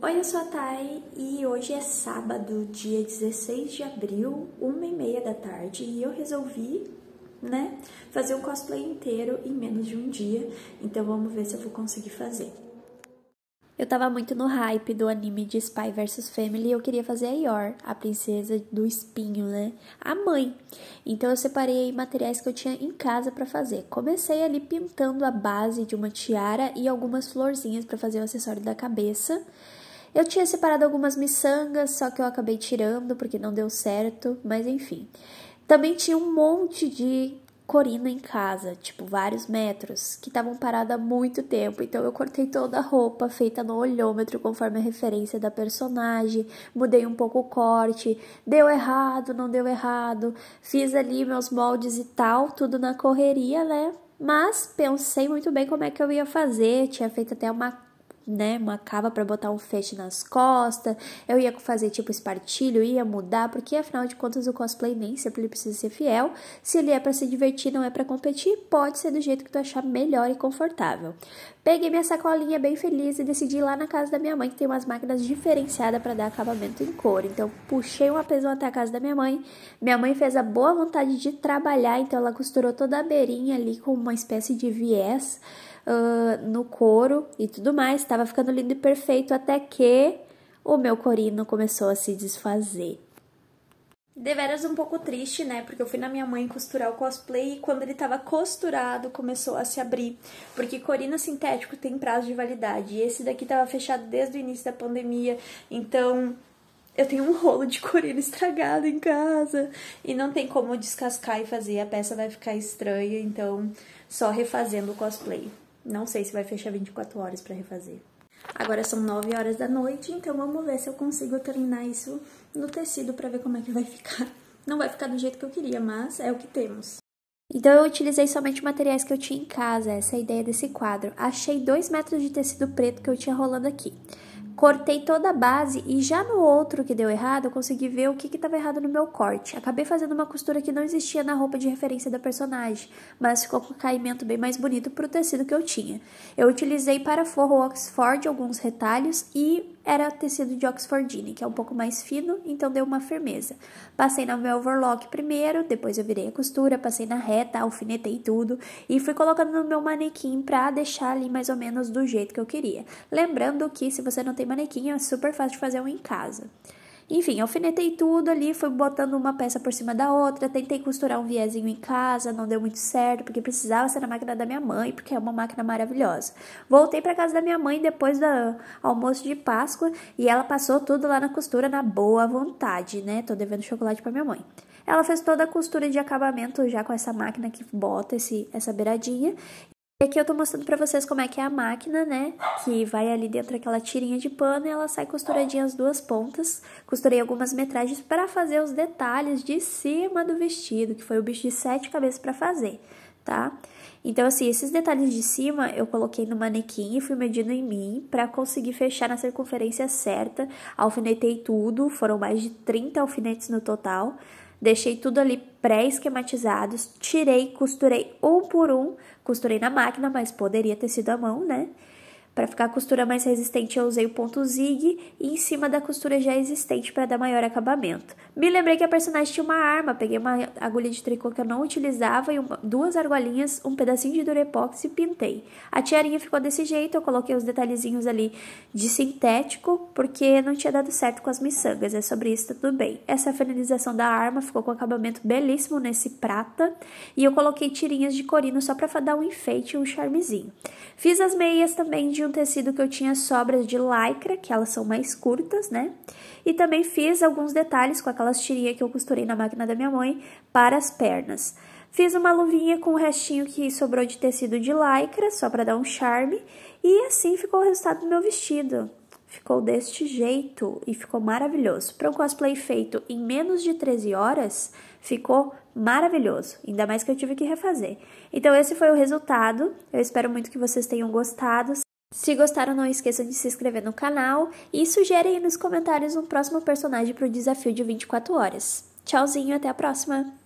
Oi, eu sou a Thay e hoje é sábado, dia 16 de abril, 1h30 da tarde, e eu resolvi, fazer um cosplay inteiro em menos de um dia, então vamos ver se eu vou conseguir fazer. Eu tava muito no hype do anime de Spy vs Family e eu queria fazer a Yor, a princesa do espinho, a mãe. Então eu separei materiais que eu tinha em casa pra fazer. Comecei ali pintando a base de uma tiara e algumas florzinhas pra fazer o acessório da cabeça. Eu tinha separado algumas miçangas, só que eu acabei tirando porque não deu certo, mas enfim. Também tinha um monte de corina em casa, tipo vários metros, que estavam parados há muito tempo. Então eu cortei toda a roupa feita no olhômetro conforme a referência da personagem, mudei um pouco o corte, deu errado, não deu errado, fiz ali meus moldes e tal, tudo na correria, Mas pensei muito bem como é que eu ia fazer, tinha feito até uma cava para botar um feixe nas costas, eu ia fazer tipo espartilho, ia mudar, porque afinal de contas o cosplay nem sempre ele precisa ser fiel, se ele é para se divertir, não é para competir, pode ser do jeito que tu achar melhor e confortável. Peguei minha sacolinha bem feliz e decidi ir lá na casa da minha mãe, que tem umas máquinas diferenciadas para dar acabamento em couro, então puxei uma pessoa até a casa da minha mãe fez a boa vontade de trabalhar, então ela costurou toda a beirinha ali com uma espécie de viés, no couro e tudo mais, estava ficando lindo e perfeito até que o meu corino começou a se desfazer. Deveras um pouco triste, porque eu fui na minha mãe costurar o cosplay e quando ele tava costurado começou a se abrir, porque corino sintético tem prazo de validade e esse daqui tava fechado desde o início da pandemia, então eu tenho um rolo de corino estragado em casa e não tem como descascar e fazer, a peça vai ficar estranha, então só refazendo o cosplay. Não sei se vai fechar 24 horas pra refazer. Agora são 9 horas da noite, então vamos ver se eu consigo terminar isso no tecido pra ver como é que vai ficar. Não vai ficar do jeito que eu queria, mas é o que temos. Então eu utilizei somente materiais que eu tinha em casa, essa é a ideia desse quadro. Achei 2 metros de tecido preto que eu tinha rolando aqui. Cortei toda a base e já no outro que deu errado, eu consegui ver o que estava errado no meu corte. Acabei fazendo uma costura que não existia na roupa de referência da personagem, mas ficou com um caimento bem mais bonito para o tecido que eu tinha. Eu utilizei para forro Oxford alguns retalhos e era tecido de Oxfordine, que é um pouco mais fino, então deu uma firmeza. Passei no meu overlock primeiro, depois eu virei a costura, passei na reta, alfinetei tudo e fui colocando no meu manequim para deixar ali mais ou menos do jeito que eu queria. Lembrando que se você não tem manequim, é super fácil de fazer um em casa. Enfim, alfinetei tudo ali, fui botando uma peça por cima da outra, tentei costurar um viezinho em casa, não deu muito certo, porque precisava ser na máquina da minha mãe, porque é uma máquina maravilhosa. Voltei para casa da minha mãe depois do almoço de Páscoa e ela passou tudo lá na costura na boa vontade, Tô devendo chocolate para minha mãe. Ela fez toda a costura de acabamento já com essa máquina que bota essa beiradinha. E aqui eu tô mostrando pra vocês como é que é a máquina, que vai ali dentro daquela tirinha de pano e ela sai costuradinha as duas pontas. Costurei algumas metragens para fazer os detalhes de cima do vestido, que foi o bicho de 7 cabeças pra fazer, tá? Então, assim, esses detalhes de cima eu coloquei no manequim e fui medindo em mim pra conseguir fechar na circunferência certa. Alfinetei tudo, foram mais de 30 alfinetes no total. Deixei tudo ali pré-esquematizados, tirei, costurei um por um, costurei na máquina, mas poderia ter sido à mão, Para ficar a costura mais resistente, eu usei o ponto zig e em cima da costura já existente para dar maior acabamento. Me lembrei que a personagem tinha uma arma, peguei uma agulha de tricô que eu não utilizava e 2 argolinhas, um pedacinho de durepox e pintei. A tiarinha ficou desse jeito, eu coloquei os detalhezinhos ali de sintético, porque não tinha dado certo com as miçangas, é sobre isso, tá tudo bem. Essa finalização da arma ficou com um acabamento belíssimo nesse prata e eu coloquei tirinhas de corino só para dar um enfeite e um charmezinho. Fiz as meias também de um tecido que eu tinha sobras de lycra, que elas são mais curtas, E também fiz alguns detalhes com aquelas tirinhas que eu costurei na máquina da minha mãe para as pernas. Fiz uma luvinha com o restinho que sobrou de tecido de lycra, só para dar um charme. E assim ficou o resultado do meu vestido. Ficou deste jeito e ficou maravilhoso. Para um cosplay feito em menos de 13 horas, ficou maravilhoso. Ainda mais que eu tive que refazer. Então esse foi o resultado. Eu espero muito que vocês tenham gostado. Se gostaram, não esqueçam de se inscrever no canal e sugerem aí nos comentários um próximo personagem para o desafio de 24 horas. Tchauzinho, até a próxima!